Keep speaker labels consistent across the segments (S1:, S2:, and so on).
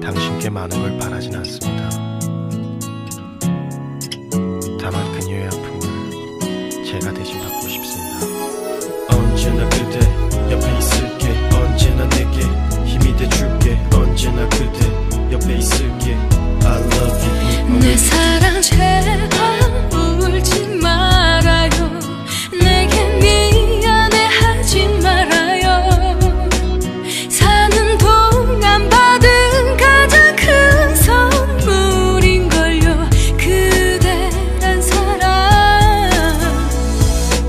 S1: 당신께 많은 걸 바라진 않습니다. 다만 그녀의 아픔을 제가 대신 받고 싶습니다. 언제나 그대 옆에 있을게. 언제나 내게 힘이 돼줄게. 언제나 그대 옆에 있을게. I love you.
S2: 내 사랑 제발 울지 말아요. 내게 미안해하지 말아요. 사는 동안 받은 가장 큰 선물인걸요. 그대란 사랑.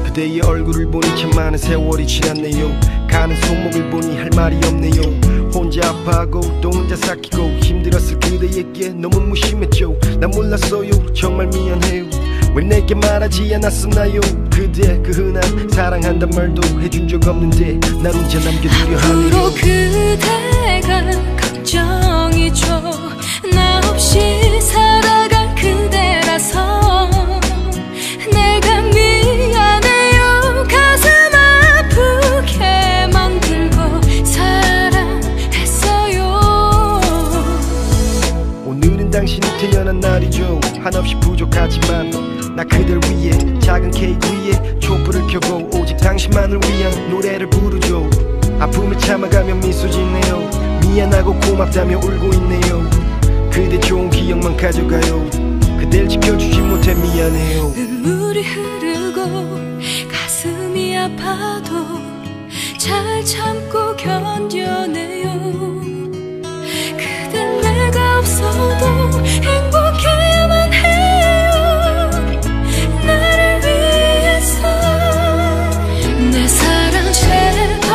S3: 그대의 얼굴을 보니 참 많은 세월이 지났네요. 가는 손목을 보니 할 말이 없네요. 혼자 아파하고 또 혼자 삭히고 힘들었을 그대에게 너무 무심했죠. 난 몰랐어요. 정말 미안해요. 왜 내게 말하지 않았었나요? 그대 그 흔한 사랑한단 말도 해준 적 없는데 날 혼자 남겨두려 하네요.
S2: 앞으로 그대가 걱정이죠. 나 없이 살아갈 그대라서 내가 미안해요. 가슴 아프게 만들고 사랑했어요.
S3: 오늘은 당신이 태어난 날이죠. 한없이 부족하지만 나 그댈 위해 작은 케이크 위에 촛불을 켜고 오직 당신만을 위한 노래를 부르죠. 아픔을 참아가며 미소 짓네요. 미안하고 고맙다며 울고 있네요. 그대 좋은 기억만 가져가요. 그댈 지켜주지 못해 미안해요.
S2: 눈물이 흐르고 가슴이 아파도 잘 참고 견뎌내요. 그댄 내가 없어도 행복해야만 해요. 나를 위해서. 내 사랑 제발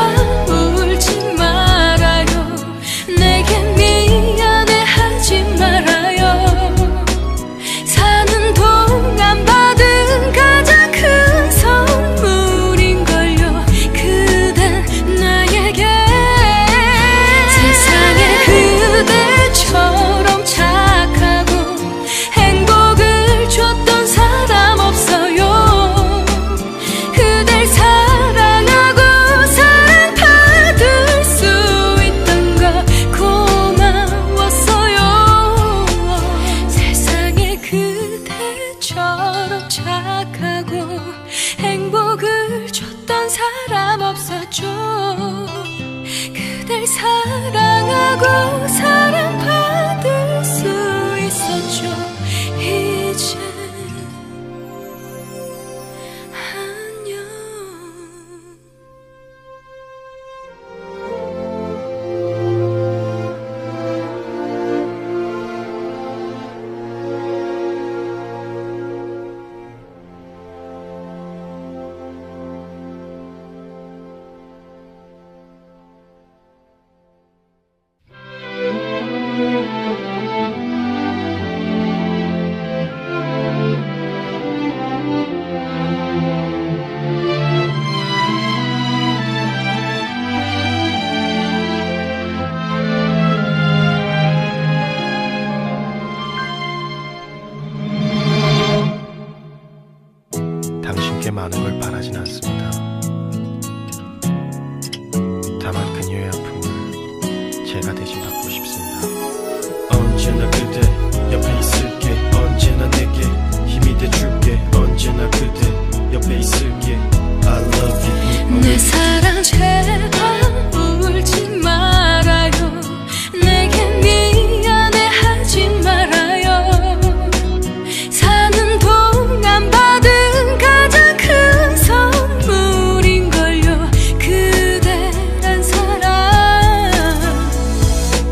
S2: 울지 말아요. 내게 미안해하지 말아요. 사는 동안 받은 가장 큰 선물인걸요. 그댄 나에게 세상에 그대처럼 착하고 행복을 줬던 사람 없어요. 그댈 사랑하고 사랑받을 수 있던 거 고마웠어요. 세상에 그대처럼 착하고 행복을 줬던 사람 없었죠. 그댈 사랑하고 사랑받을 수 있었죠. 이제 안녕.
S1: 당신께 많은 걸 바라진 않습니다. 다만 그녀의 아픔을 제가 대신 받고 싶습니다. 언제나 그대 옆에 있을게. 언제나 내게 힘이 돼줄게. 언제나 그대 옆에 있을게. I love you.
S2: 내 사랑 제발 울지 말아요. 내게 미안해하지 말아요. 사는 동안 받은 가장 큰 선물인걸요. 그대란 사랑.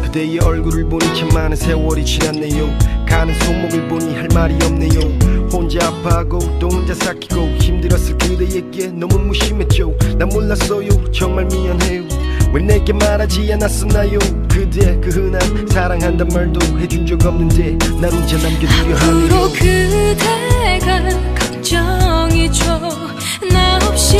S3: 그대의 얼굴을 보니 참 많은 세월이 지났네요. 가는 손목을 보니 할 말이 없네요. 혼자 아파하고 또 혼자 삭히고 힘들었을 그대에게 너무 무심했죠. 난 몰랐어요. 정말 미안해요. 왜 내게 말하지 않았었나요? 그대 그 흔한 사랑한단 말도 해준 적 없는데 날 혼자 남겨두려 하네요.
S2: 앞으로 그대가 걱정이죠. 나 없이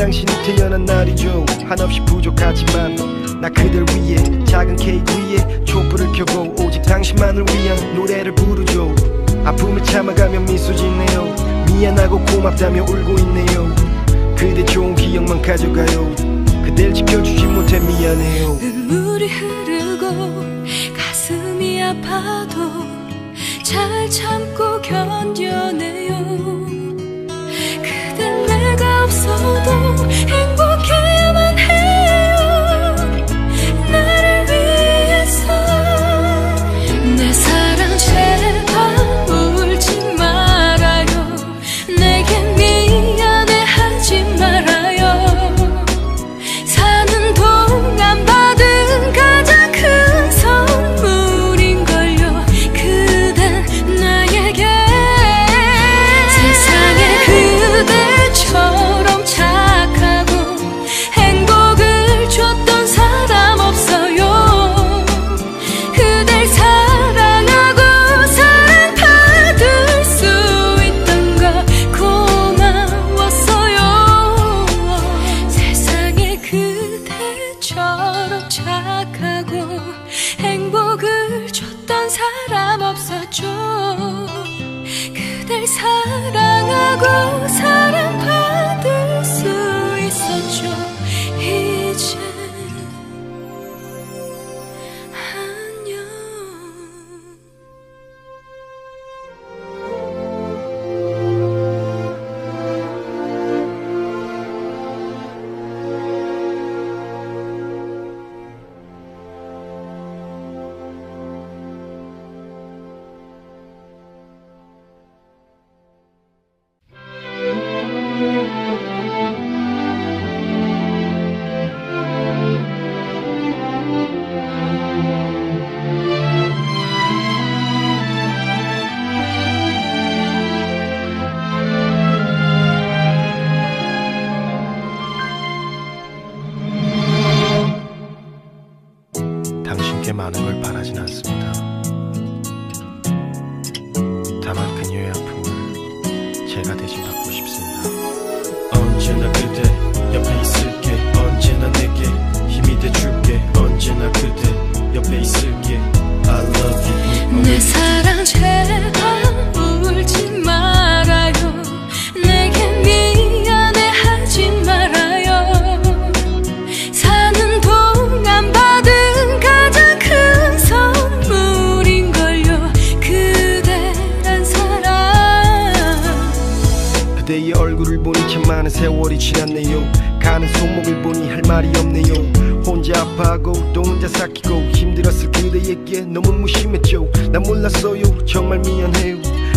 S3: 당신이 태어난 날이죠. 한없이 부족하지만 나 그댈 위해 작은 케이크 위에 촛불을 켜고 오직 당신만을 위한 노래를 부르죠. 아픔을 참아가며 미소 짓네요. 미안하고 고맙다며 울고 있네요. 그대 좋은 기억만 가져가요. 그댈 지켜주지 못해 미안해요.
S2: 눈물이 흐르고 가슴이 아파도 잘 참고 견뎌내요. 그댈 내가 없어도 행복해야만 해요. 나를 위해서. 내 사랑 제발 울지 말아요. 내게 미안해하지 말아요. 사는 동안 받은 가장 큰 선물인걸요. 그댄 나에게 세상에 그대처럼 착하고 행복을 줬던 사람 없어요. 그댈 사랑하고 사랑받을 수 있던 거 고마웠어요. 세상에 그대처럼 착하고 행복을 줬던 사람 없었죠. 그댈 사랑하고 사랑받을 수 있었죠. 이제 안녕.
S1: 당신께 많은 걸 바라진 않습니다. 다만 그녀의 아픔을 제가 대신받고 싶습니다. 언제나 그대 옆에 있을게. 언제나 내게 힘이 돼줄게. 언제나 그대 옆에 있을게. I love you.
S2: 내 사랑 제발 울지 말아요. 내게 미안해하지 말아요. 사는 동안 받은 가장 큰 선물인걸요. 그대란 사람.
S3: 그대의 얼굴을 보니 참 많은 세월이 지났네요. 가는 손목을 보니 할 말이 없네요. 혼자 아파하고 또 혼자 삭히고 힘들었을 그대에게 너무 무심했죠. 난 몰랐어요. 정말 미안해요.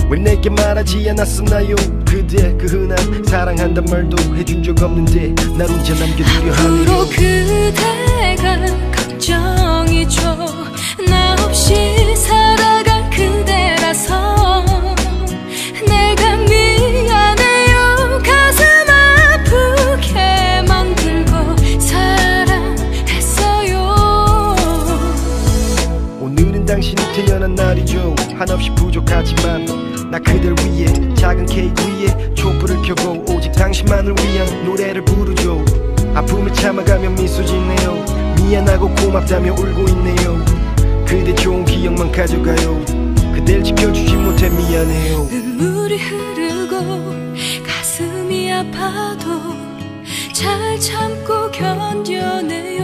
S3: 왜 내게 말하지 않았었나요? 그대 그 흔한 사랑한단 말도 해준 적 없는데 날 혼자 남겨두려 하네요.
S2: 앞으로 그대가 걱정이죠. 나 없이 살아갈 그대라서 내가 미안해요. 가슴 아프게 만들고 사랑했어요.
S3: 오늘은 당신이 태어난 날이죠. 한없이 부족하지만 나 그댈 위해 작은 케이크 위에 촛불을 켜고 오직 당신만을 위한 노래를 부르죠. 아픔을 참아가며 미소 짓네요. 미안하고 고맙다며 울고 있네요. 그대 좋은 기억만 가져가요. 그댈 지켜주지 못해 미안해요.
S2: 눈물이 흐르고 가슴이 아파도 잘 참고 견뎌내요.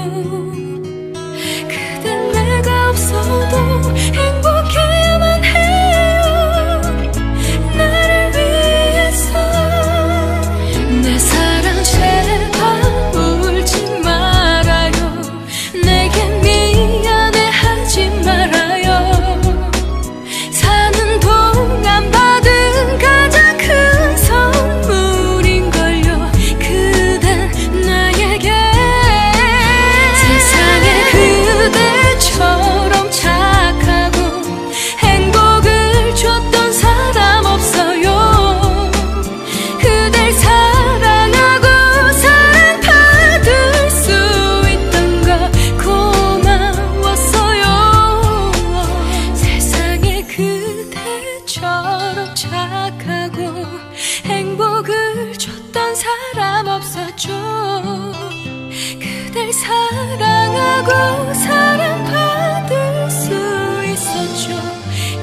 S2: 그댈 내가 없어도 행복해야만 해요. 나를 위해서. 내 사랑 제발 울지 말아요. 내게 미안해하지 말아요. 사는 동안 받은 가장 큰 선물인걸요. 그댄 나에게 세상에 그대처럼 착하고 행복을 줬던 사람 없어요. 그댈 사랑하고 사랑받을 수 있던 거 고마웠어요. 세상에 그대처럼 착하고 행복을 줬던 사람 없었죠. 그댈 사랑하고 사랑받을 수 있었죠.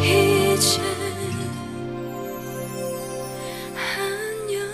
S2: 이제 안녕.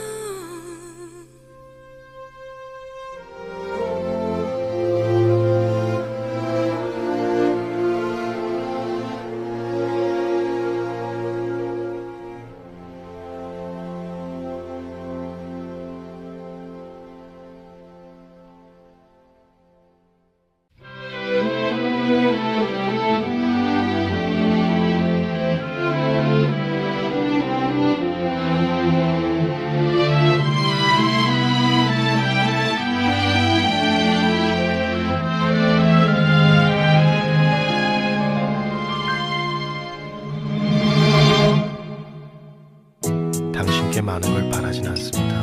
S1: 당신께 많은 걸 바라진 않습니다.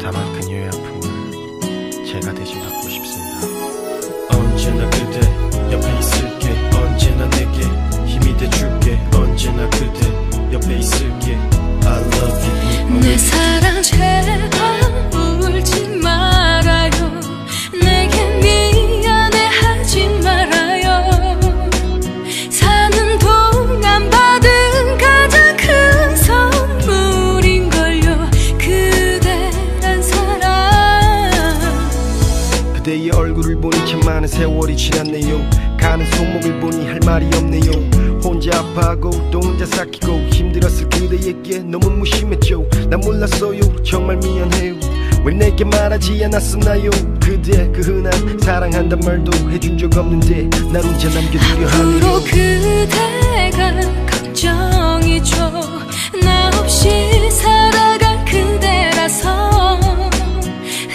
S1: 다만 그녀의 아픔을 제가 대신받고 싶습니다. 언제나 그대 옆에 있을게. 언제나 내게 힘이 돼줄게. 언제나 그대 옆에 있을게. I love you.
S2: 내 사랑 제발 울지 말아요. 내게 미안해하지 말아요. 사는 동안 받은 가장 큰 선물인걸요. 그대란 사랑.
S3: 그대의 얼굴을 보니 참 많은 세월이 지났네요. 가는 손목을 보니 할 말이 없네요. 혼자 아파하고 또 혼자 삭히고 힘들었을 그대에게 너무 무심했죠. 난 몰랐어요. 정말 미안해요. 왜 내게 말하지 않았었나요? 그대 그 흔한 사랑한단 말도 해준 적 없는데 날 혼자 남겨두려 하네요.
S2: 앞으로 그대가 걱정이죠. 나 없이 살아갈 그대라서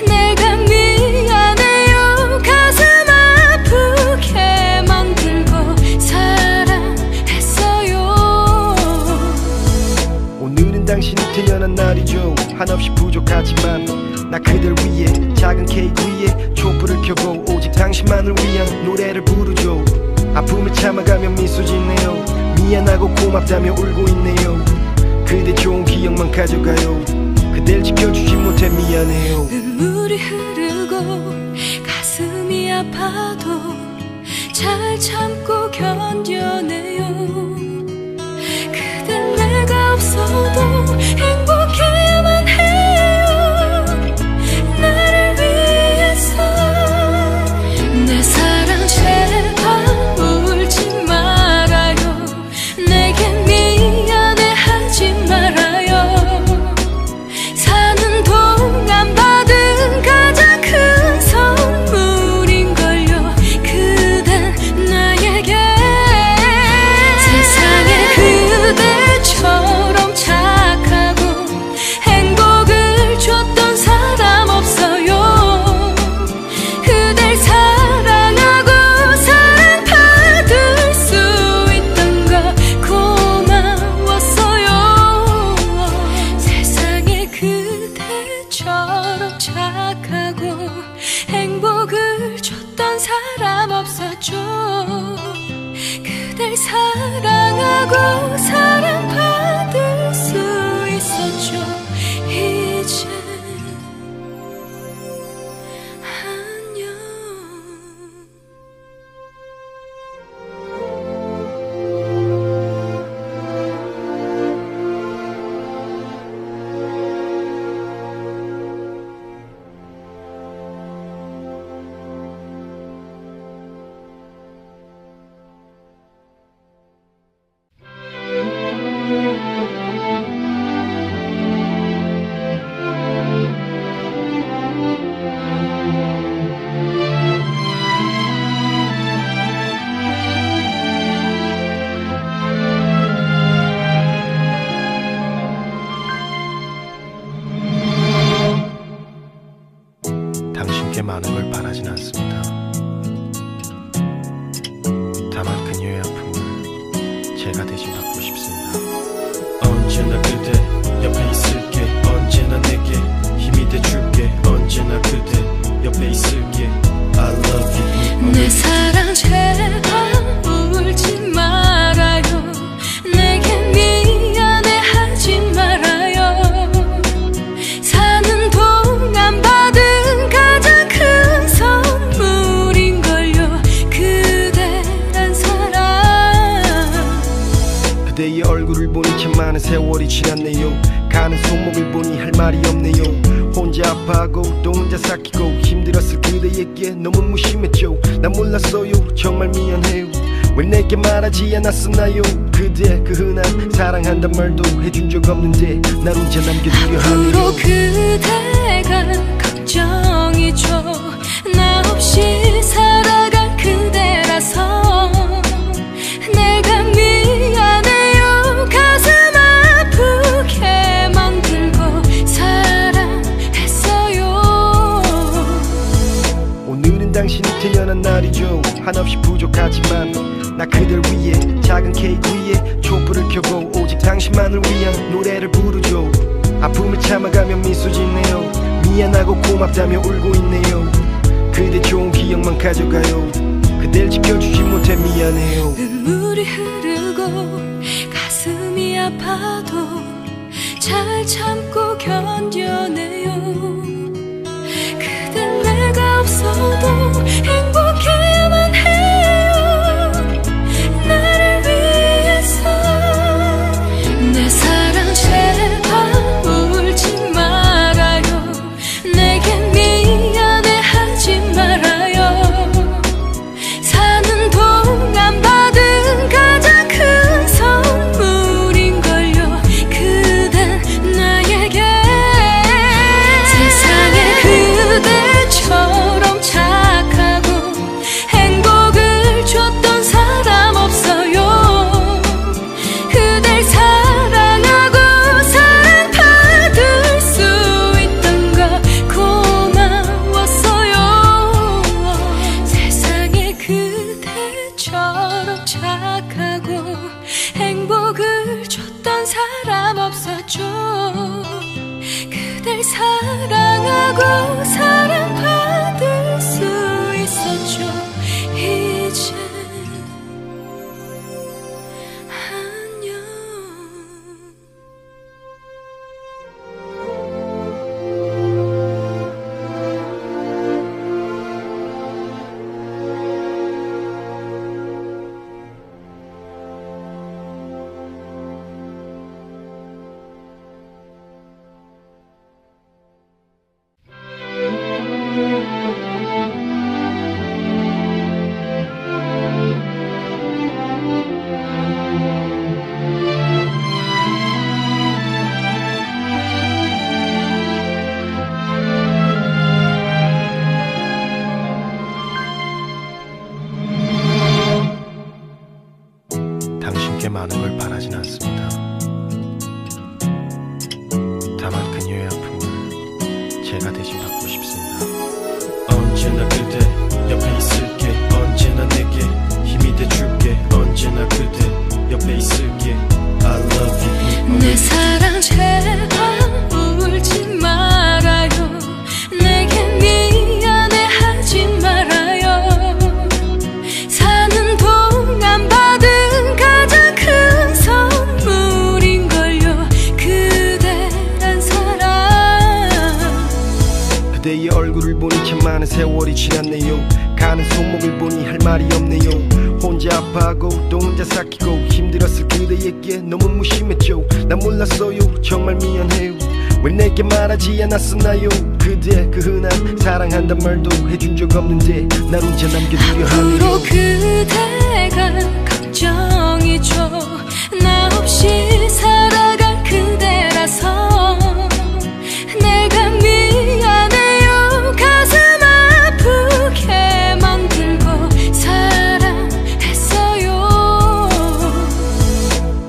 S2: 내가 미안해요. 가슴 아프게 만들고 사랑했어요.
S3: 오늘은 당신이 태어난 날이죠. 한없이 부족하지만 나 그댈 위해 작은 케이크 위에 촛불을 켜고 오직 당신만을 위한 노래를 부르죠. 아픔을 참아가며 미소 짓네요. 미안하고 고맙다며 울고 있네요. 그대 좋은 기억만 가져가요. 그댈 지켜주지 못해 미안해요.
S2: 눈물이 흐르고 가슴이 아파도 잘 참고 견뎌내요. 그댄 내가 없어도 행복해야만 해요. 나를 위해서. 내 사랑 제발 울지 말아요. 내게 미안해하지 말아요. 사는 동안 받은 가장 큰 선물인걸요. 그댄 나에게 세상에 그대처럼 착하고 행복을 줬던 사람 없어요. 그댈 사랑하고 사랑받을 수 있던 거 고마웠어요. 세상에 그대처럼 착하고 행복을 줬던 사람 없었죠. 그댈 사랑하고 사랑받을 수 있었죠. 이제 안녕.
S1: 당신께 많은 걸 바라진 않습니다. 다만 그녀의 아픔을 제가 대신받고 싶습니다. 언제나 그대 옆에 있을게. 언제나 내게 힘이 돼줄게. 언제나 그대 옆에 있을게. I love you.
S2: 내 사랑 제발 울지 말아요. 내게 미안해하지 말아요.
S3: 말이 없네요. 혼자 아파하고 또 혼자 삭히고 힘들었을 그대에게 너무 무심했죠. 난 몰랐어요. 정말 미안해요. 왜 내게 말하지 않았었나요? 그대 그 흔한 사랑한단 말도 해준 적 없는데 날 혼자 남겨두려 하네요.
S2: 앞으로 그대가 걱정이죠. 나 없이 살아갈 그대라서 내가 미안해요. 가슴 아프게 만들고 사랑했어요.
S3: 오늘은 당신이 태어난 날이죠. 한없이 부족하지만 나 그댈 위해 작은 케이크 위에 촛불을 켜고 오직 당신만을 위한 노래를 부르죠. 아픔을 참아가며 미소 짓네요. 미안하고 고맙다며 울고 있네요. 그대 좋은 기억만 가져가요. 그댈 지켜주지 못해 미안해요.
S2: 눈물이 흐르고 가슴이 아파도 잘 참고 견뎌내요. 그댈 내가 없어도 행복해야만 해요. 나를 위해서 내 사랑 제발 울지 말아요. 내게 미안해하지 말아요. 사는 동안 받은 가장 큰 선물인걸요. 그댄 나에게 세상에 그대처럼 착하고 행복을 줬던 사람 없어요. 그댈 사랑하고 사랑받을 수 있던 거 고마웠어요. 세상에 그대처럼 착하고 행복을 줬던 사람 없었죠. 그댈 사랑하고 사랑받을 수 있었죠. 이제 안녕.
S1: 당신께 많은 걸 바라진 않습니다. 다만 그녀의 아픔을 제가 대신 받고 싶습니다. 언제나 그대 옆에 있을게. 언제나 내게 힘이 돼줄게. 언제나 그대 옆에 있을게. I love you.
S2: 내 사랑 제발 울지 말아요. 내게 미안해하지 말아요. 사는 동안 받은 가장 큰 선물인걸요. 그대란 사랑.
S3: 그대의 얼굴을 보니 참 많은 세월이 지났네요. 가는 손목을 보니 할 말이 없네요. 혼자 아파하고 또 혼자 삭히고 힘들었을 그대에게 너무 무심했죠. 난 몰랐어요. 정말 미안해요. 왜 내게 말하지 않았었나요? 그대 그 흔한 사랑한단 말도 해준 적 없는데 날 혼자 남겨두려
S2: 앞으로
S3: 하네요.
S2: 그대가 걱정이죠. 나 없이 살아갈 그대라서 내가 미안해요. 가슴 아프게 만들고 사랑했어요.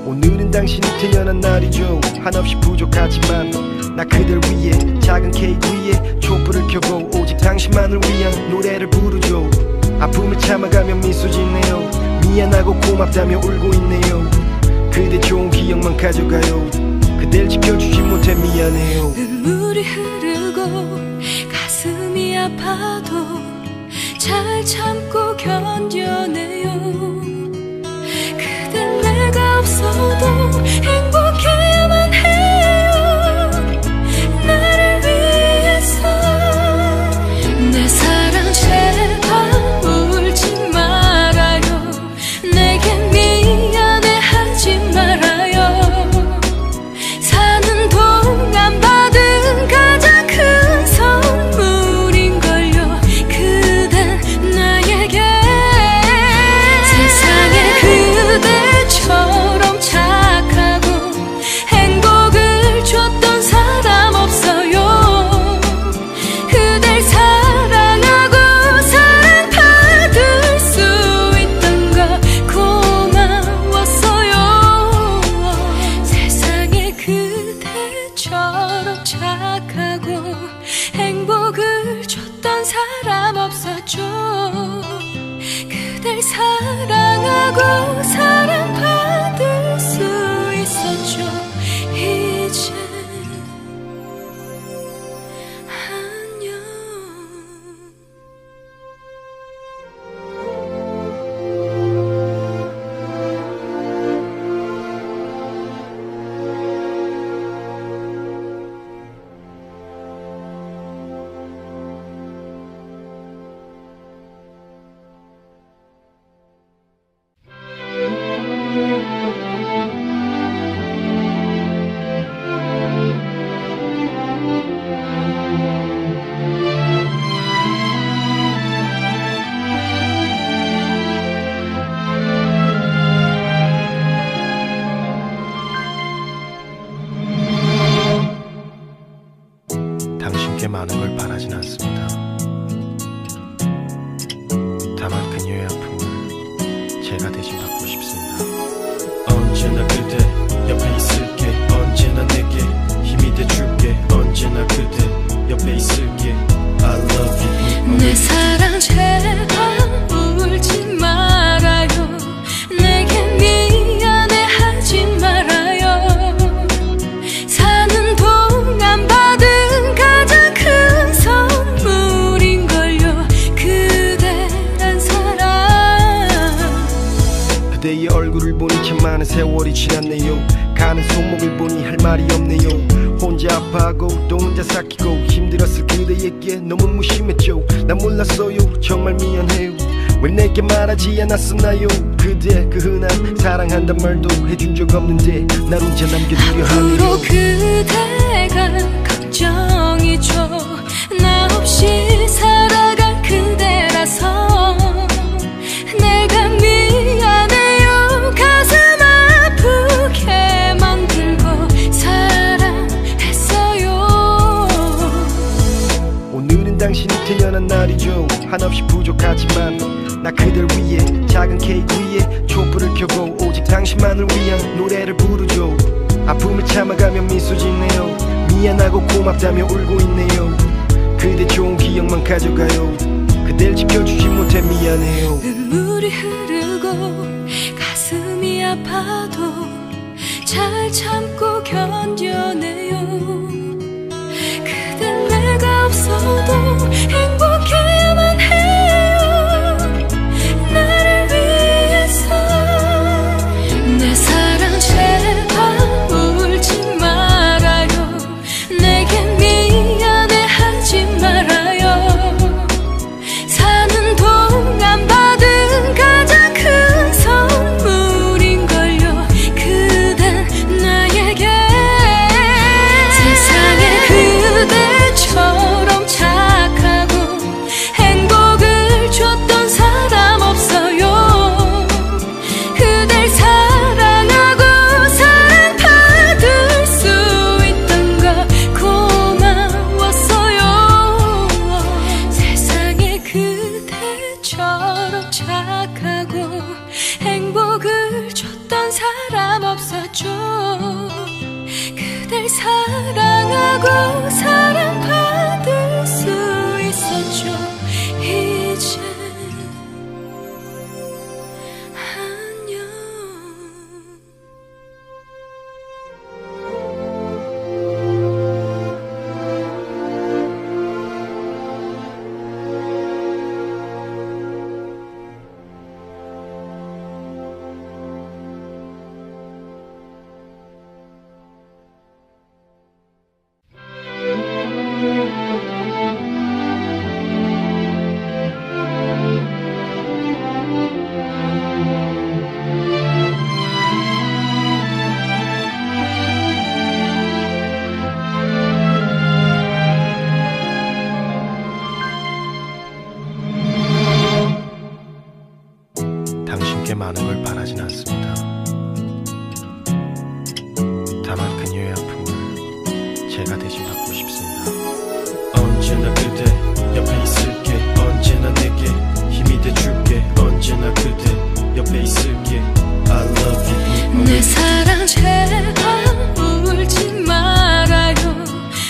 S3: 오늘은 당신이 태어난 날이죠. 한없이 부족하지만 나 그댈 위해 작은 케이크 위에 촛불을 켜고 오직 당신만을 위한 노래를 부르죠. 아픔을 참아가며 미소 짓네요. 미안하고 고맙다며 울고 있네요. 그대 좋은 기억만 가져가요. 그댈 지켜주지 못해 미안해요.
S2: 눈물이 흐르고 가슴이 아파도 잘 참고 견뎌내요. 그댈 내가 없어도 행복해야만 해요. 나를 위해서 내 사랑 제발 울지 말아요. 내게 미안해하지 말아요. 사는 동안 받은 사람 없었죠. 그댈 사랑하고 사랑받을 수 있었죠. 이제 안녕.
S1: 당신께 많은 걸 바라진 않습니다. 다만 그녀의 아픔을 제가 대신 받고 싶습니다. 언제나 그대 옆에 있을게. 언제나 내게 힘이 돼줄게. 언제나 그대 옆에 있을게. I love you.
S2: 내 사랑 제발 울지 말아요. 내게 미안해하지 말아요. 사는 동안 받은 가장 큰 선물인걸요. 그대란 사랑.
S3: 그대의 얼굴을 보니 참 많은 세월이 지났네요. 가는 손목을 보니 할 말이 없네요. 혼자 아파하고 또 혼자 삭히고 힘들었을 그대에게 너무 무심했죠. 난 몰랐어요. 정말 미안해요. 왜 내게 말하지 않았었나요? 그대 그 흔한 사랑한단 말도 해준 적 없는데 날 혼자 남겨두려 하네요.
S2: 앞으로 그대가 걱정이죠. 나 없이 살아갈 그대라서 내가 미안해요. 가슴 아프게 만들고 사랑했어요.
S3: 오늘은 당신이 태어난 날이죠. 한없이 부족하지만 나 그댈 위해 작은 케이크 위에 촛불을 켜고 오직 당신만을 위한 노래를 부르죠. 아픔을 참아가며 미소 짓네요. 미안하고 고맙다며 울고 있네요. 그대 좋은 기억만 가져가요. 그댈 지켜주지 못해 미안해요.
S2: 눈물이 흐르고 가슴이 아파도 잘 참고 견뎌내요. 그댄 내가 없어도 행복해야만 해요. 나를 위해서. 내 사랑 제발 울지 말아요. 내게 미안해하지 말아요. 사는 동안 받은 가장 큰 선물인걸요. 그댄 나에게 세상에 그대처럼 착하고 행복을 줬던 사람 없어요. 그댈 사랑하고 사랑받을 수 있던 거 고마웠어요. 세상에 그대처럼 착하고 행복을 줬던 사람 없었죠. 그댈 사랑하고 사랑받을 수 있었죠. 이제 안녕.
S1: 당신께 많은 걸 바라진 않습니다. 다만 그녀의 아픔을 제가 대신 받고 싶습니다. 언제나 그대 옆에 있을게. 언제나 내게 힘이 돼줄게. 언제나 그대 옆에 있을게. I love you.
S2: 내 사랑 제발 울지 말아요.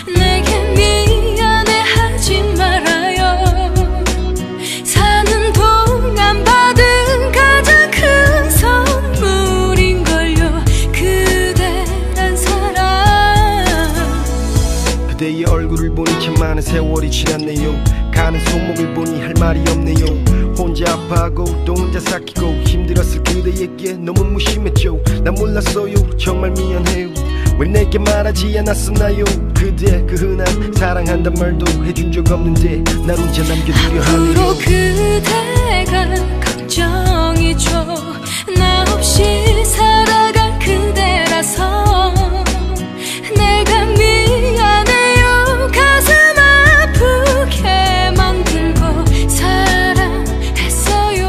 S2: 내게 미안해하지 말아요.
S3: 그대의 얼굴을 보니 참 많은 세월이 지났네요. 가는 손목을 보니 할 말이 없네요. 혼자 아파하고 또 혼자 삭히고 힘들었을 그대에게 너무 무심했죠. 난 몰랐어요. 정말 미안해요. 왜 내게 말하지 않았었나요? 그대 그 흔한 사랑한단 말도 해준 적 없는데 날 혼자 남겨두려 하네요.
S2: 앞으로 그대가 걱정이죠. 나 없이 살아갈 그대라서 내가 미안해요. 가슴 아프게 만들고 사랑했어요.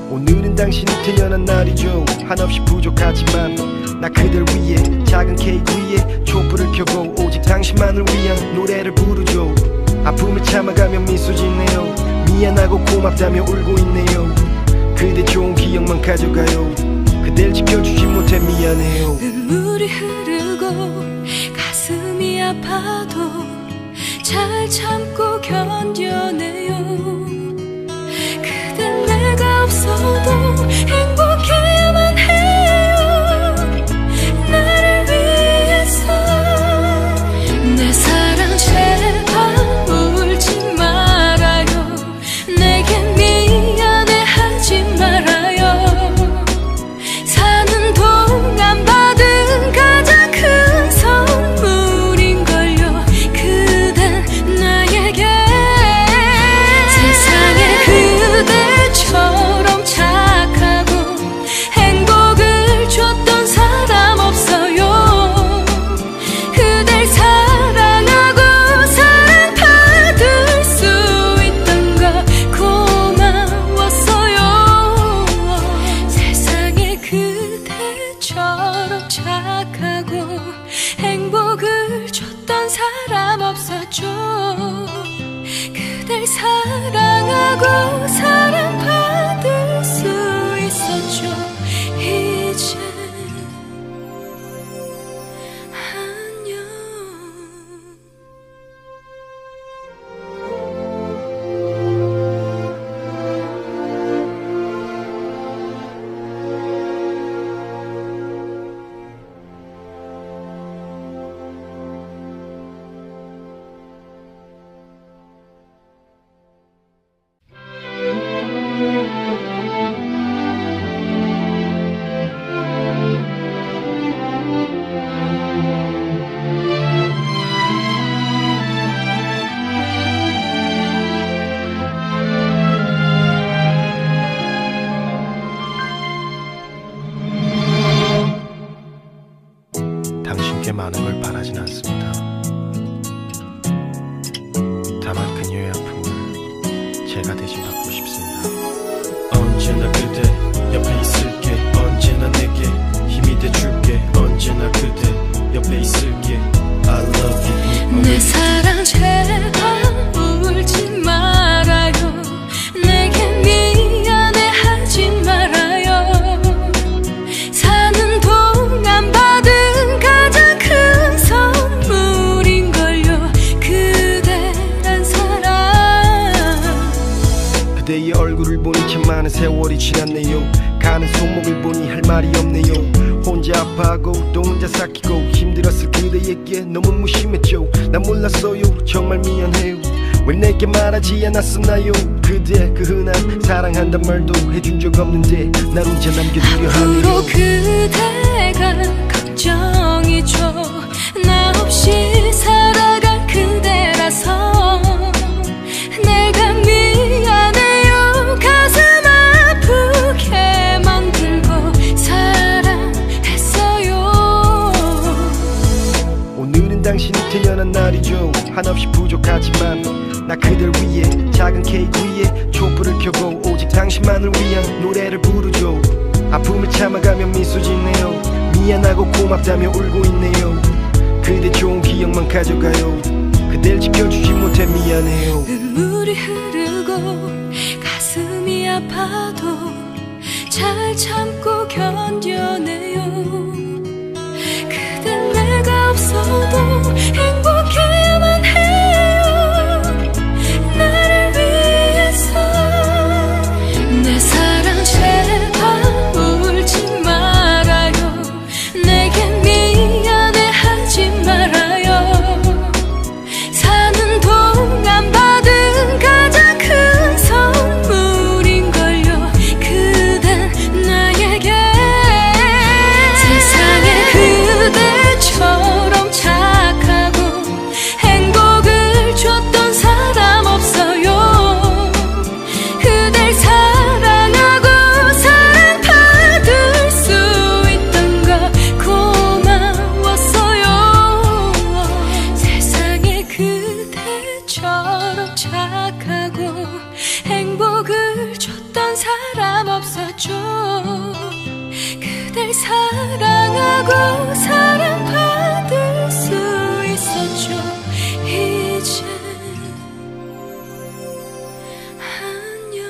S3: 오늘은 당신이 태어난 날이죠. 한없이 부족하지만 나 그댈 위해 작은 케이크 위에 촛불을 켜고 오직 당신만을 위한 노래를 부르죠. 아픔을 참아가며 미소 짓네요. 미안하고 고맙다며 울고 있네요. 그대 좋은 기억만 가져가요. 그댈 지켜주지 못해 미안해요.
S2: 눈물이 흐르고 가슴이 아파도 잘 참고 견뎌내요. 그댄 내가 없어도 행복해야만 해요. 나를 위해서 내 사랑 제발 울지 말아요. 내게 미안해하지 말아요. 사는 동안 받은 가장 큰 선물인걸요. 그댄 나에게 세상에 그대처럼 착하고 행복을 줬던 사람 없어요. 그댈 사랑하고 사랑받을 수 있던 거 고마웠어요. 세상에 그대처럼 착하고 행복을 줬던 사람 없었죠. 그댈 사랑하고 사랑받을 수 있었죠. 이제 안녕.
S1: 당신께 많은 걸 바라진 않습니다. 다만 그녀의 아픔을 제가 대신 받고 싶습니다. 언제나 그대 옆에 있을게. 언제나 내게 힘이 돼줄게. 언제나 그대 옆에 있을게. I love you.
S2: 내 사랑 제발 울지 말아요. 내게 미안해하지 말아요. 사는 동안 받은 가장 큰 선물인걸요. 그대란 사랑.
S3: 그대의 얼굴을 보니 참 많은 세월이 지났네요. 가는 손목을 보니 할 말이 없네요. 혼자 아파하고 또 혼자 삭히고 힘들었을 그대에게 너무 무심했죠. 난 몰랐어요. 정말 미안해요. 왜 내게 말하지 않았었나요? 그대 그 흔한 사랑한단 말도 해준 적 없는데 날 혼자 남겨두려
S2: 앞으로
S3: 하네요.
S2: 그대가 걱정이죠. 나 없이 살아갈 그대라서 내가 미안해요. 가슴 아프게 만들고 사랑했어요.
S3: 오늘은 당신이 태어난 날이죠. 한없이 부족하지만 나 그댈 위해 작은 케이크 위에 촛불을 켜고 오직 당신만을 위한 노래를 부르죠. 아픔을 참아가며 미소 짓네요. 미안하고 고맙다며 울고 있네요. 그대 좋은 기억만 가져가요. 그댈 지켜주지 못해 미안해요.
S2: 눈물이 흐르고 가슴이 아파도 잘 참고 견뎌내요. 그댄 내가 없어도 행복해야만 해요. 나를 위해서 내 사랑 제발 울지 말아요. 내게 미안해하지 말아요. 사랑하고 사랑받을 수 있었죠. 이제 안녕.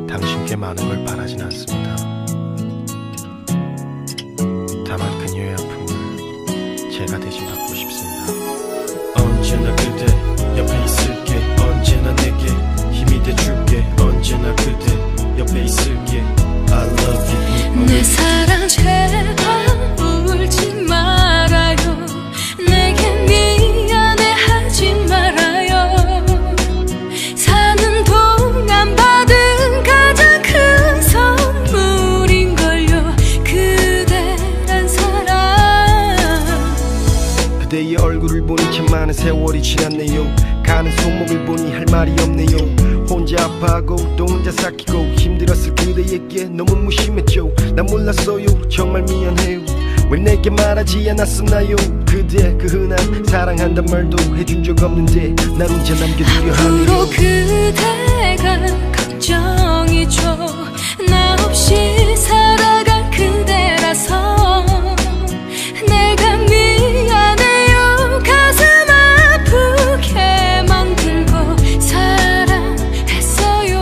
S1: 당신께 많은 걸 바라진 않습니다. 다만 그녀의 아픔을 제가 대신 받고 싶습니다. 언제나 그대 옆에 있을게. 언제나 내게 힘이 돼줄게. 언제나 그대 옆에 있을게. I love you.
S2: 내 사랑 제발 울지 말아요. 내게 미안해하지 말아요. 사는 동안 받은 가장 큰 선물인걸요. 그대란 사랑.
S3: 그대의 얼굴을 보니 참 많은 세월이 지났네요. 가는 손목을 보니 할 말이 없네요. 혼자 아파하고 또 혼자 삭히고 힘들었을 그대에게 너무 무심했죠. 난 몰랐어요. 정말 미안해요. 왜 내게 말하지 않았었나요? 그대 그 흔한 사랑한단 말도 해준 적 없는데 날 혼자 남겨두려 하네요.
S2: 앞으로 그대가 걱정이죠. 나 없이 살아갈 그대라서 내가 미안해요. 가슴 아프게 만들고 사랑했어요.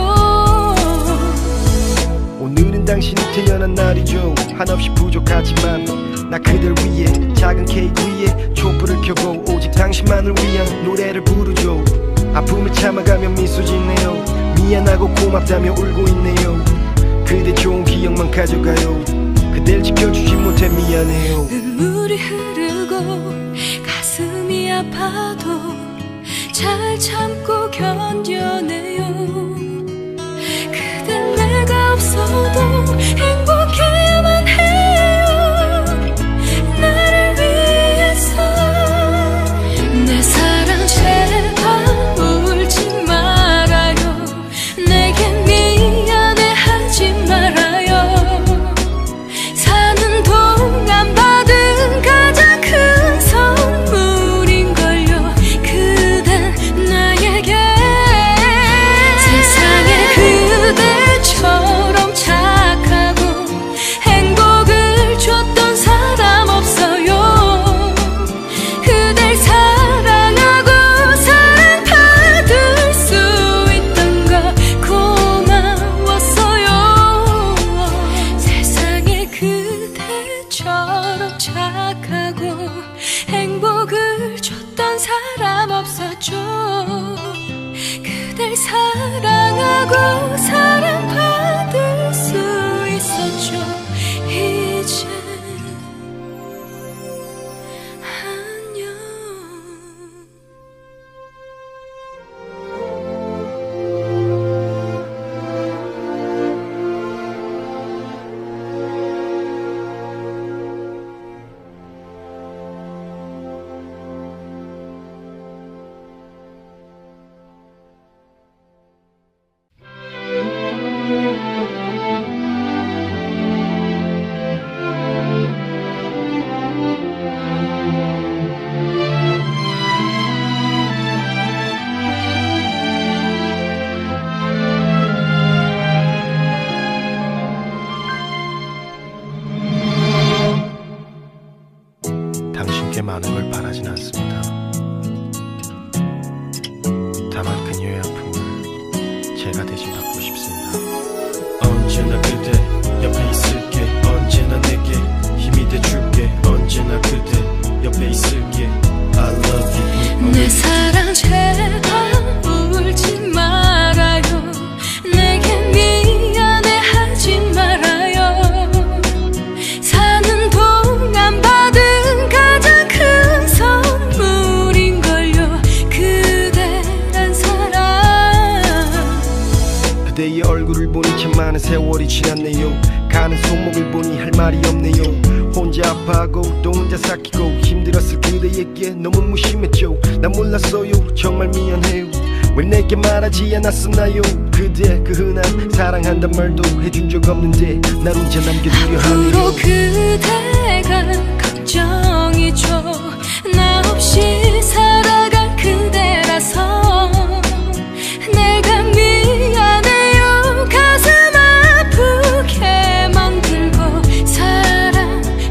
S3: 오늘은 당신이 태어난 날이죠. 한없이 부족하지만 나 그댈 위해 작은 케이크 위에 촛불을 켜고 오직 당신만을 위한 노래를 부르죠. 아픔을 참아가며 미소 짓네요. 미안하고 고맙다며 울고 있네요. 그대 좋은 기억만 가져가요. 그댈 지켜주지 못해 미안해요.
S2: 눈물이 흐르고 가슴이 아파도 잘 참고 견뎌내요. 그댈 내가 없어도 행복해야만 해요. 나를 위해서. 내 사랑 제발 울지 말아요. 내게 미안해하지 말아요. 사는 동안 받은 가장 큰 선물인걸요. 그댄 나에게 세상에 그대처럼 착하고 행복을 줬던 사람 없어요. 그댈 사랑하고 사랑받을 수 있던 거 고마웠어요. 세상에 그대처럼 착하고 행복을 줬던 사람 없었죠. 그댈 사랑하고 사랑받을 수 있었죠. 이제 안녕.
S1: 당신께 많은 걸 바라진 않습니다. 다만 그녀의 아픔을 제가 대신 받고 싶습니다. 언제나 그대 옆에 있을게. 언제나 내게 힘이 돼줄게. 언제나 그대 옆에 있을게. I love you.
S2: 내 사랑 제발 울지 말아요. 내게 미안해하지 말아요. 사는 동안 받은
S3: 보니 참 많은 세월이 지났네요. 가는 손목을 보니 할 말이 없네요. 혼자 아파하고 또 혼자 삭히고 힘들었을 그대에게 너무 무심했죠. 난 몰랐어요. 정말 미안해요. 왜 내게 말하지 않았었나요? 그대 그 흔한 사랑한단 말도 해준 적 없는데 날 혼자 남겨두려 하네요.
S2: 앞으로 그대가 걱정이죠. 나 없이 살아갈 그대라서 내가 미안해요. 가슴 아프게 만들고 사랑했어요.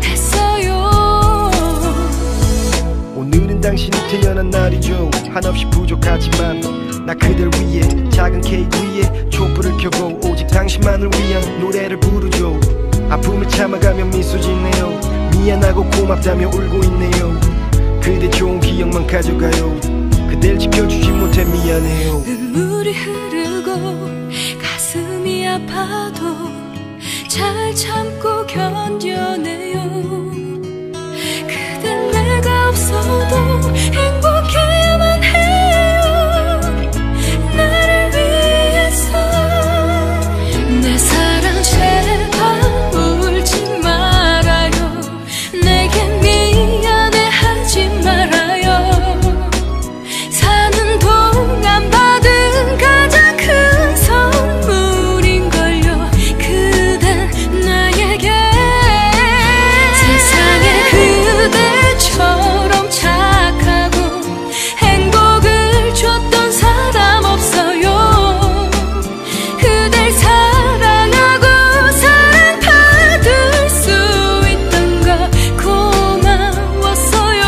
S3: 오늘은 당신이 태어난 날이죠. 한없이 부족하지만 나 그댈 위해 작은 케이크 위에 촛불을 켜고 오직 당신만을 위한 노래를 부르죠. 아픔을 참아가며 미소 짓네요. 미안하고 고맙다며 울고 있네요. 그대 좋은 기억만 가져가요. 그댈 지켜주지 못해 미안해요.
S2: 눈물이 흐르고 가슴이 아파도 잘 참고 견뎌내요. 그댈 내가 없어도 행복해야만 해요. 나를 위해서 내 사랑 제발 울지 말아요. 내게 미안해하지 말아요. 사는 동안 받은 가장 큰 선물인걸요. 그댄 나에게 세상에 그대처럼 착하고 행복을 줬던 사람 없어요. 그댈 사랑하고 사랑받을 수 있던 거 고마웠어요.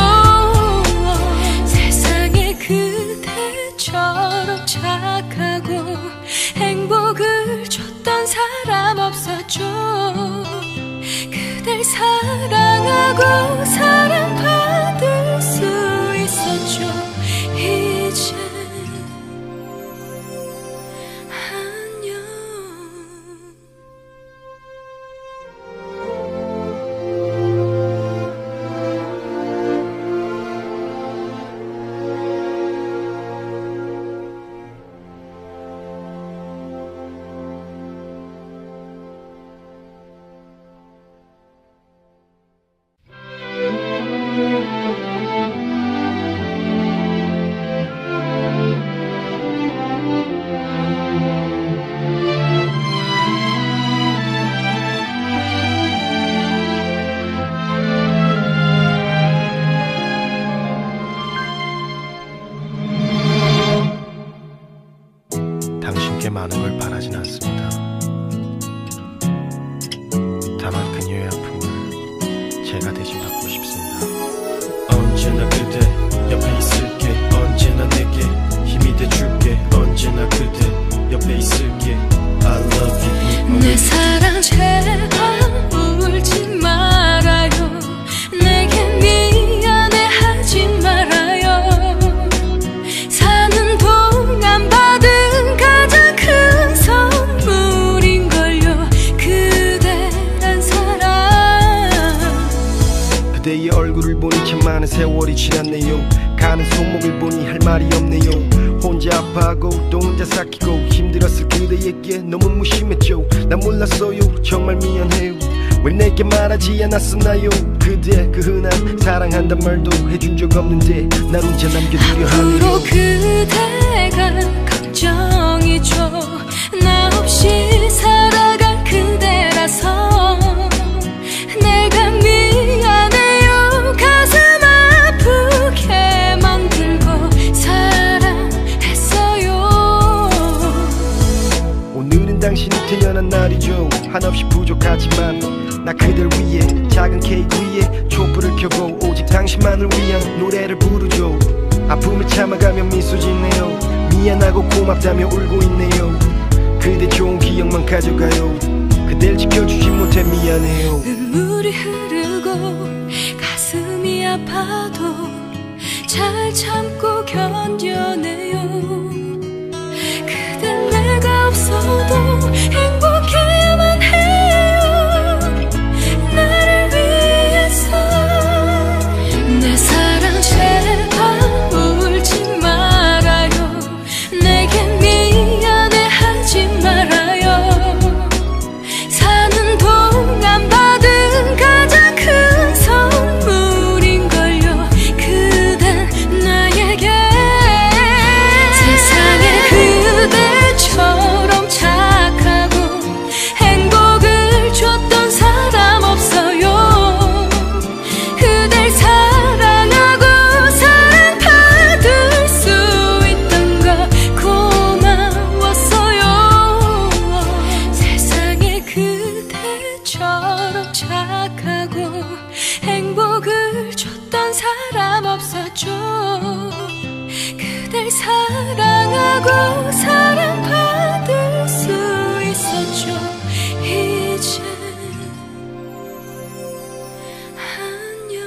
S2: 세상에 그대처럼 착하고 행복을 줬던 사람 없었죠. 그댈 사랑하고 사랑받을 수 있었죠. 이제 안녕.
S1: 당신께 많은 걸 바라진 않습니다. 다만 그녀의 아픔을 제가 대신받고 싶습니다. 언제나 그대 옆에 있을게. 언제나 내게 힘이 돼줄게. 언제나 그대 옆에 있을게. I love you.
S2: 내 사랑 제발 울지 말아요. 내게 미안해하지 말아요. 사는 동안 받은 가장 큰 선물인걸요. 그대란 사랑.
S3: 그대의 얼굴을 보니 참 많은 세월이 지났네요. 가는 손목을 보니 할 말이 없네요. 혼자 아파하고 또 혼자 삭히고 힘들었을 그대에게 너무 무심했죠. 난 몰랐어요. 정말 미안해요. 왜 내게 말하지 않았었나요? 그대 그 흔한 사랑한단 말도 해준 적 없는데 날 혼자 남겨두려
S2: 앞으로
S3: 하네요.
S2: 그대가 걱정이죠. 나 없이 살아갈 그대라서 내가 미안해요. 가슴 아프게 만들고 사랑했어요.
S3: 오늘은 당신이 태어난 날이죠. 한없이 부족하지만 나 그댈 위해 작은 케이크 위에 촛불을 켜고 오직 당신만을 위한 노래를 부르죠. 아픔을 참아가며 미소 짓네요. 미안하고 고맙다며 울고 있네요. 그대 좋은 기억만 가져가요. 그댈 지켜주지 못해 미안해요.
S2: 눈물이 흐르고 가슴이 아파도 잘 참고 견뎌내요. 그댈 내가 없어도 행복해야만 해요. 나를 위해서 내 사랑 제발 울지 말아요. 내게 미안해하지 말아요. 사랑하고 사랑받을 수 있었죠. 이제 안녕.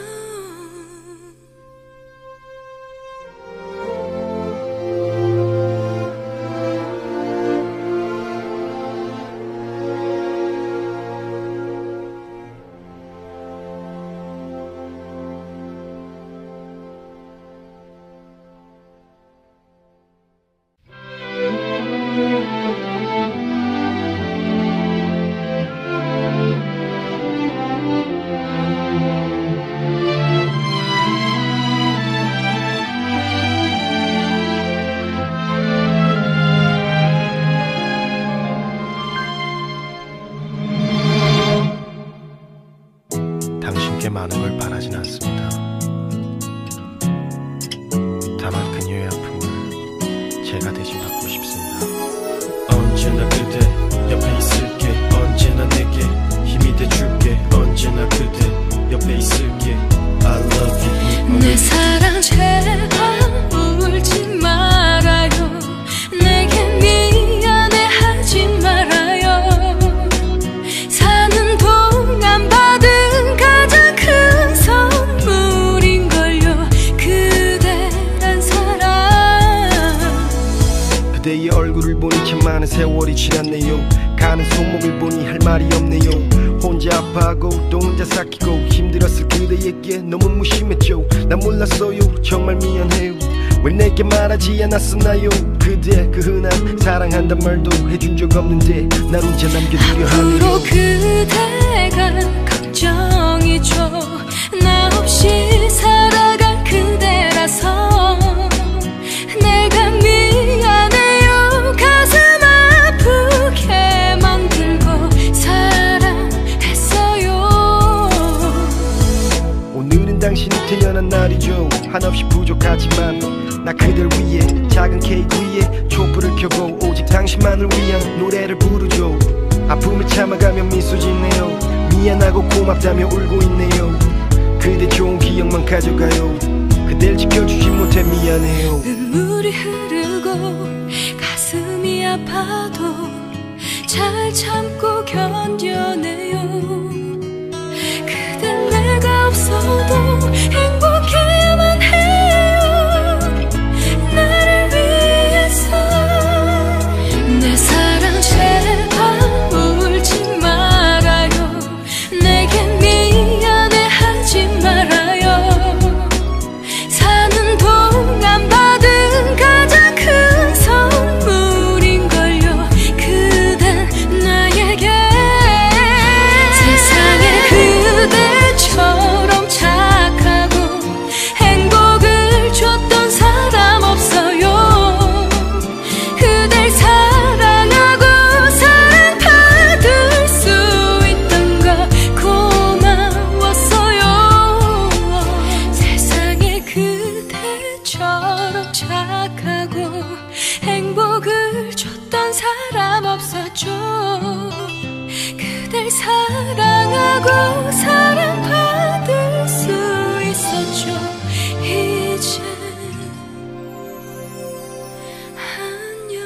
S1: 당신께 많은 걸 바라진 않습니다. 다만 그녀의 아픔을 제가 대신 받고 싶습니다. 언제나 그대 옆에 있을게. 언제나 내게 힘이 돼줄게. 언제나 그대 옆에 있을게. I love you.
S2: 내 사랑 제발 울지 말아요. 내게 미안해하지 말아요. 사는 동안 받은 가장 큰 선물인걸요. 그대란 사랑.
S3: 그대의 얼굴을 보니 참 많은 세월이 지났네요. 가는 손목을 보니 할 말이 없네요. 혼자 아파하고 또 혼자 삭히고 힘들었을 그대에게 너무 무심했죠. 난 몰랐어요. 정말 미안해요. 왜 내게 말하지 않았었나요? 그대 그 흔한 사랑한단 말도 해준 적 없는데 날 혼자 남겨두려 하네요.
S2: 앞으로 그대가 걱정이죠. 나 없이 살아갈 그대라서 내가 미안해요. 가슴 아프게 만들고 사랑했어요.
S3: 오늘은 당신이 태어난 날이죠. 한없이 부족하지만 나 그댈 위해 작은 케이크 위에 촛불을 켜고 오직 당신만을 위한 노래를 부르죠. 아픔을 참아가며 미소 짓네요. 미안하고 고맙다며 울고 있네요. 그대 좋은 기억만 가져가요. 그댈 지켜주지 못해 미안해요.
S2: 눈물이 흐르고 가슴이 아파도 잘 참고 견뎌내요. 그댄 내가 없어도 행복해야만 해요. 나를 위해서. 내 사랑 제발 울지 말아요. 내게 미안해하지 말아요. 사는 동안 받은 가장 큰 선물인걸요. 그댄 나에게 세상에 그대처럼 착하고 행복을 줬던 사람 없어요. 그댈 사랑하고 사랑받을 수 있던 거 고마웠어요. 세상에 그대처럼 착하고 행복을 줬던 사람 없었죠. 그댈 사랑하고 사랑받을 수 있었죠. 이제 안녕.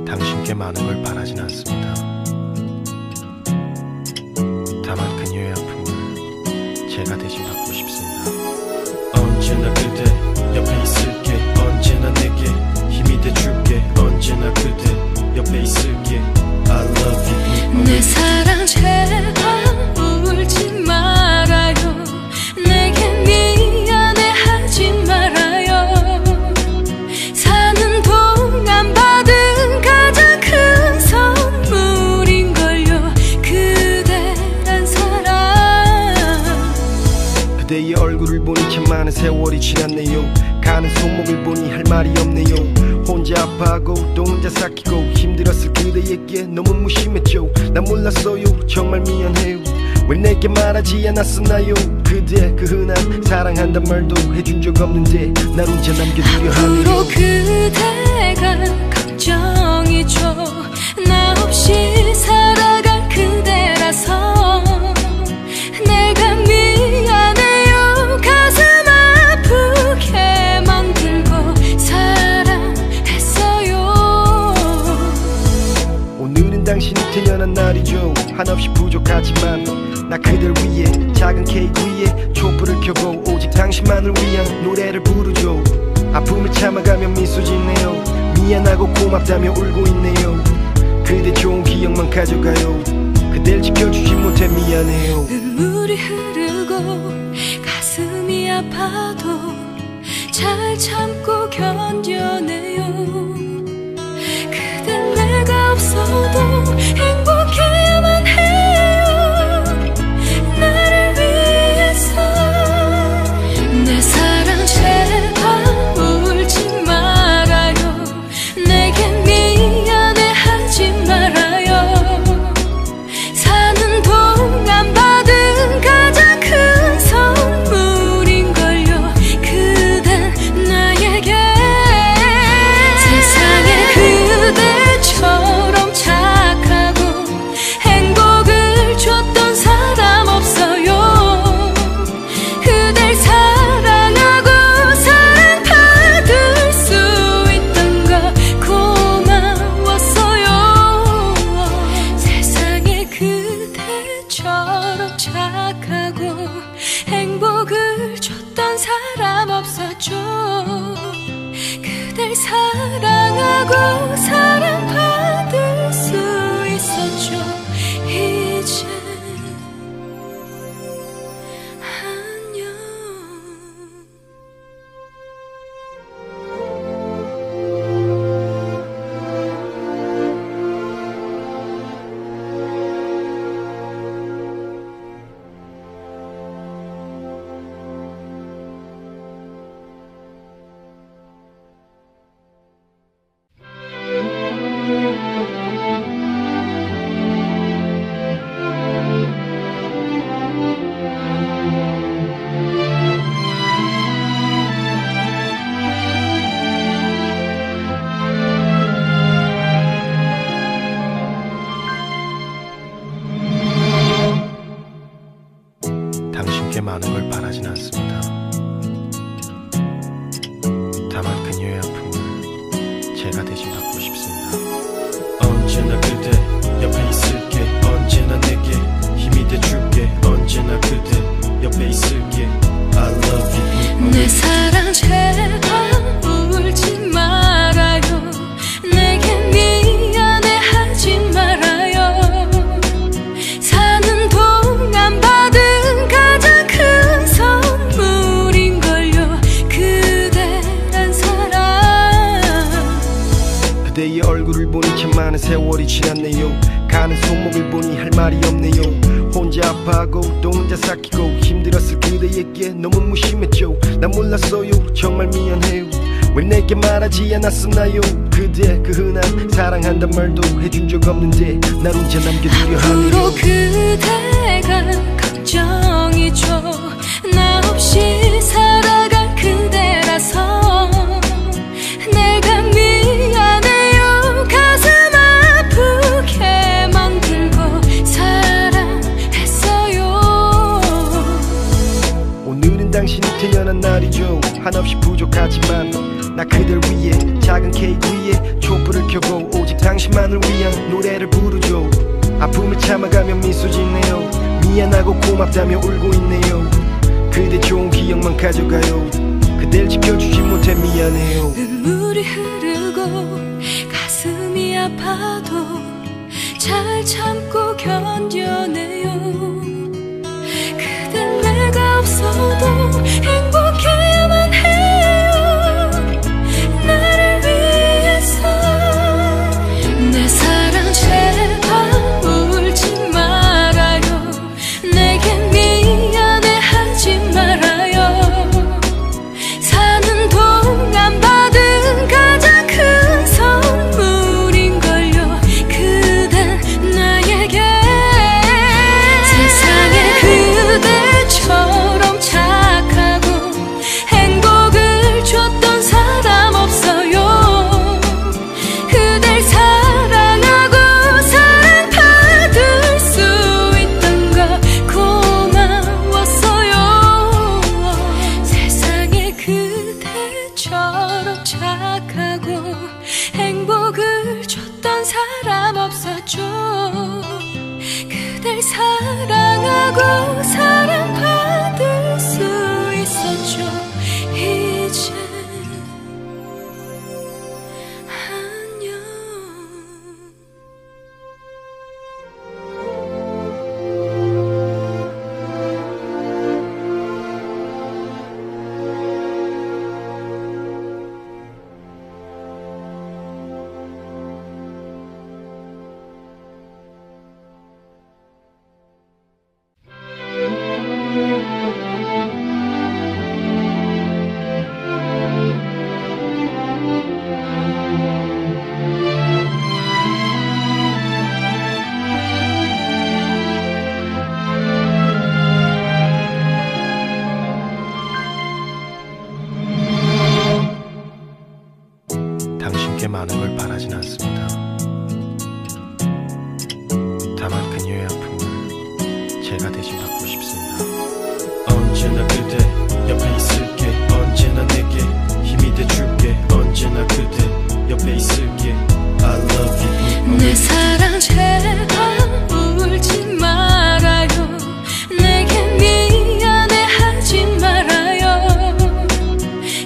S1: 당신께 많은 걸 바라진 않습니다. 다만 그녀의 아픔을 제가 대신 받고 싶습니다. 언제나 그대 옆에 있을게. 언제나 내게 힘이 돼줄게. 언제나 그대 옆에 있을게. I love you.
S2: 내 사랑 제발 울지 말아요. 내게 미안해하지 말아요. 사는 동안 받은 가장
S3: 많은 세월이 지났네요. 가는 손목을 보니 할 말이 없네요. 혼자 아파하고 또 혼자 삭히고 힘들었을 그대에게 너무 무심했죠. 난 몰랐어요. 정말 미안해요. 왜 내게 말하지 않았었나요? 그대 그 흔한 사랑한단 말도 해준 적 없는데 날 혼자 남겨두려 하네요.
S2: 앞으로 그대가 걱정이죠. 나 없이 살아갈 그대라서 내가 미안해요. 가슴 아프게 만들고 사랑했어요.
S3: 오늘은 당신이 태어난 날이죠. 한없이 부족하지만 나 그댈 위해 작은 케이크 위에 촛불을 켜고 오직 당신만을 위한 노래를 부르죠. 아픔을 참아가며 미소 짓네요. 미안하고 고맙다며 울고 있네요. 그대 좋은 기억만 가져가요. 그댈 지켜주지 못해 미안해요.
S2: 눈물이 흐르고 가슴이 아파도 잘 참고 견뎌내요. 그댈 내가 없어도 행복해야만 해요. 나를 위해서 내 사랑 제발 울지 말아요. 내게 미안해하지 말아요. 사는 동안 받은 가장 큰 선물인걸요. 그댄 나에게 세상에 그대처럼 착하고 행복을 줬던 사람 없어요. 그댈 사랑하고 사랑받을 수 있던 거 고마웠어요. 세상에 그대처럼 착하고 행복을 줬던 사람 없었죠. 그댈 사랑하고 사랑받을 수 있었죠. 이제 안녕.
S1: 당신께 많은 걸 바라진 않습니다. 다만 그녀의 아픔을 제가 대신 받고 싶습니다. 언제나 그대 옆에 있을게. 언제나 내게 힘이 돼줄게. 언제나 그대 옆에 있을게. I love you.
S2: 내 사랑 제발 울지 말아요. 내게 미안해하지 말아요. 사는 동안 받은 가장 큰 선물인걸요. 그대란 사랑.
S3: 그대의 얼굴을 보니 참 많은 세월이 지났네요. 가는 손목을 보니 할 말이 없네요. 혼자 아파하고 또 혼자 삭히고 힘들었을 그대에게 너무 무심했죠. 난 몰랐어요. 정말 미안해요. 왜 내게 말하지 않았었나요? 그대 그 흔한 사랑한단 말도 해준 적 없는데 날 혼자 남겨두려
S2: 앞으로
S3: 하네요.
S2: 그대가 걱정이죠. 나 없이 살아갈 그대라서 내가 미안해요. 가슴 아프게 만들고 사랑했어요.
S3: 오늘은 당신이 태어난 날이죠. 한없이 부족하지만 나 그댈 위해 작은 케이크 위에 촛불을 켜고 오직 당신만을 위한 노래를 부르죠. 아픔을 참아가며 미소 짓네요. 미안하고 고맙다며 울고 있네요. 그대 좋은 기억만 가져가요. 그댈 지켜주지 못해 미안해요.
S2: 눈물이 흐르고 가슴이 아파도 잘 참고 견뎌내요. 그댈 내가 없어도 행복해야만 해요. 나를 위해서 내 사랑 제발 울지 말아요. 내게 미안해하지 말아요. 사람 없었죠. 그댈 사랑하고 사랑받을 수 있었죠. 이제 안녕.
S1: 당신께 많은 걸 바라진 않습니다. 다만 그녀의 아픔을 제가 대신 받고 싶습니다. 언제나 그대 옆에 있을게. 언제나 내게 힘이 돼줄게. 언제나 그대 옆에 있을게. I love you.
S2: 내 사랑 제발 울지 말아요. 내게 미안해하지 말아요.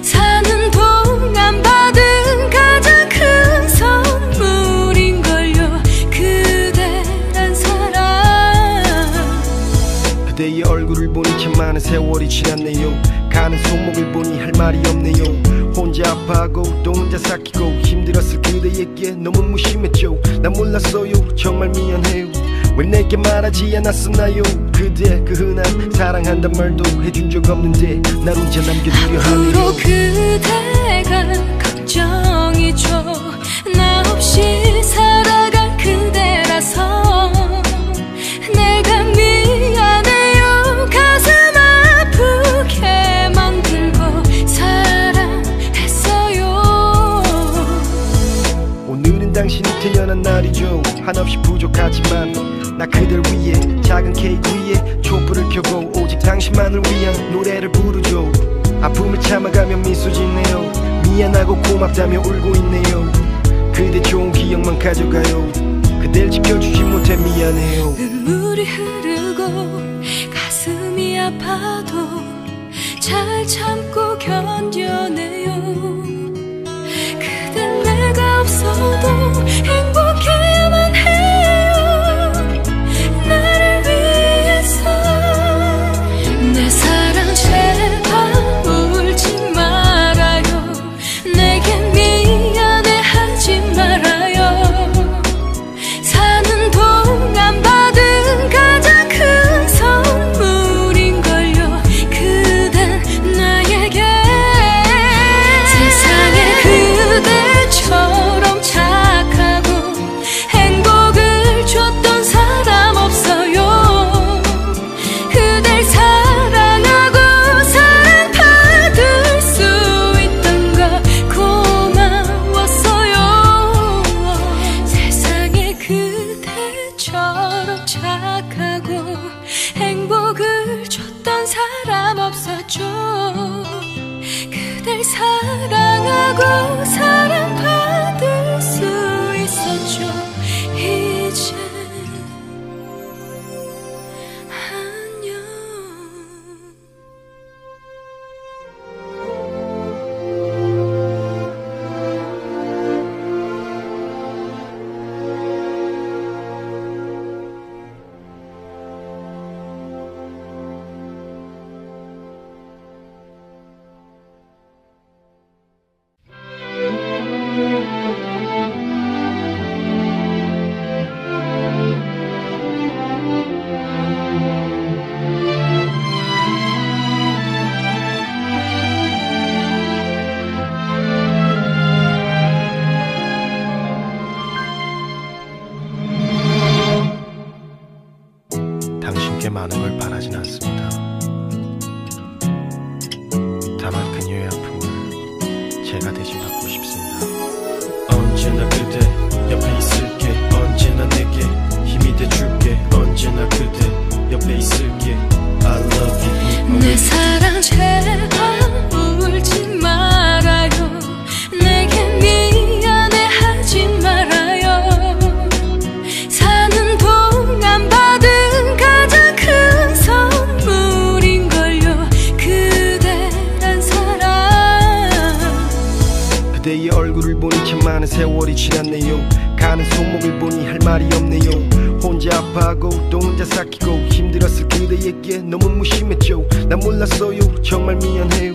S2: 사는 동안 받은 가장 큰 선물인걸요. 그대란 사랑.
S3: 그대의 얼굴을 보니 참 많은 세월이 지났네요. 가는 손목을 보니 할 말이 없네요. 혼자 아파하고 또 혼자 삭히고 힘들었을 그대에게 너무 무심했죠. 난 몰랐어요. 정말 미안해요. 왜 내게 말하지 않았었나요? 그대 그 흔한 사랑한단 말도 해준 적 없는데 날 혼자 남겨두려 하네요.
S2: 앞으로 그대가 걱정이죠. 나 없이 살아갈 그대라서 내가 미안해요. 가슴 아프게 만들고 사랑했어요.
S3: 오늘은 당신이 태어난 날이죠. 한없이 부족하지만 나 그댈 위해 작은 케이크 위에 촛불을 켜고 오직 당신만을 위한 노래를 부르죠. 아픔을 참아가며 미소 짓네요. 미안하고 고맙다며 울고 있네요. 그대 좋은 기억만 가져가요. 그댈 지켜주지 못해 미안해요.
S2: 눈물이 흐르고 가슴이 아파도 잘 참고 견뎌내요. 그댄 내가 없어도 행복해야만 해요. 나를 위해서. 내 사랑 제발 울지 말아요. 내게 미안해하지 말아요. 사는 동안 받은 가장 큰 선물인걸요. 그댄 나에게 세상에 그대처럼 착하고 행복을 줬던 사람 없어요. 그댈 사랑하고 사랑받을 수 있던 거 고마웠어요. 세상에 그대처럼 착하고 행복을 줬던 사람 없었죠. 그댈 사랑하고 사랑받을 수 있었죠. 이제 안녕.
S1: 당신께 많은 걸 바라진 않습니다. 다만 그녀의 아픔을 제가 대신 받고 싶습니다. 언제나 그대 옆에 있을게. 언제나 내게 힘이 돼줄게. 언제나 그대 옆에 있을게. I love you.
S2: 내 사랑 제발 울지 말아요. 내게 미안해하지 말아요.
S3: 세월이 지났네요. 가는 손목을 보니 할 말이 없네요. 혼자 아파하고 또 혼자 삭히고 힘들었을 그대에게 너무 무심했죠. 난 몰랐어요. 정말 미안해요.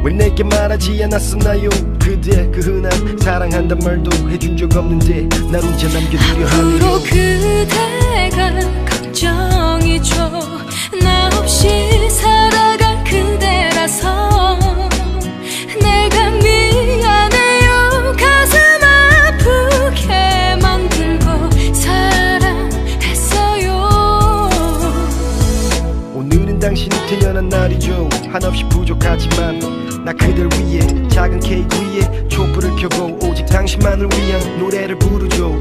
S3: 왜 내게 말하지 않았었나요? 그대 그 흔한 사랑한단 말도 해준 적 없는데 날 혼자 남겨두려 하네요.
S2: 앞으로 그대가 걱정이죠. 나 없이 살아갈 그대라서 내가 미안해요. 가슴 아프게 만들고 사랑했어요.
S3: 오늘은 당신이 태어난 날이죠. 한없이 부족하지만 나 그댈 위해 작은 케이크 위에 촛불을 켜고 오직 당신만을 위한 노래를 부르죠.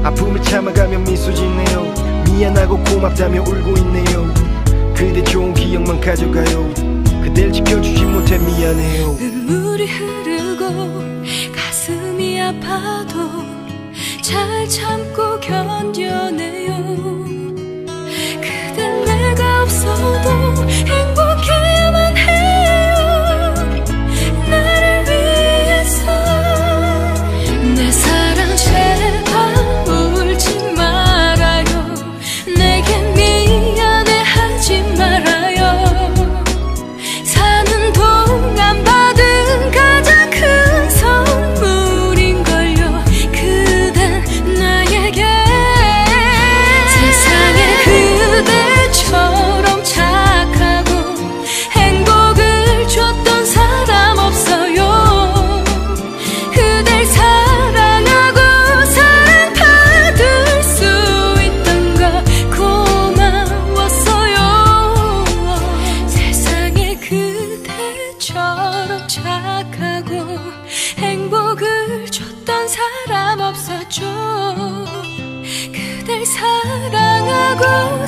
S3: 아픔을 참아가며 미소 짓네요. 미안하고 고맙다며 울고 있네요. 그대 좋은 기억만 가져가요. 그댈 지켜주지 못해 미안해요.
S2: 눈물이 흐르고 가슴이 아파도 잘 참고 견뎌내요. 그댄 내가 없어도 행복해야만 해요. 나를 위해서. 내 사랑 제발 울지 말아요. 내게 미안해 하지 말아요. 사는 동안 받은 가장 큰 선물인걸요. 그댄 나에게 세상에 그대처럼 착하고 행복을 줬던 사람 없어요. 그댈 사랑하고 사랑받을 수 있던 거 고마웠어요. 세상에 그대처럼 착하고 행복을 줬던 사람 없었죠. 그댈 사랑하고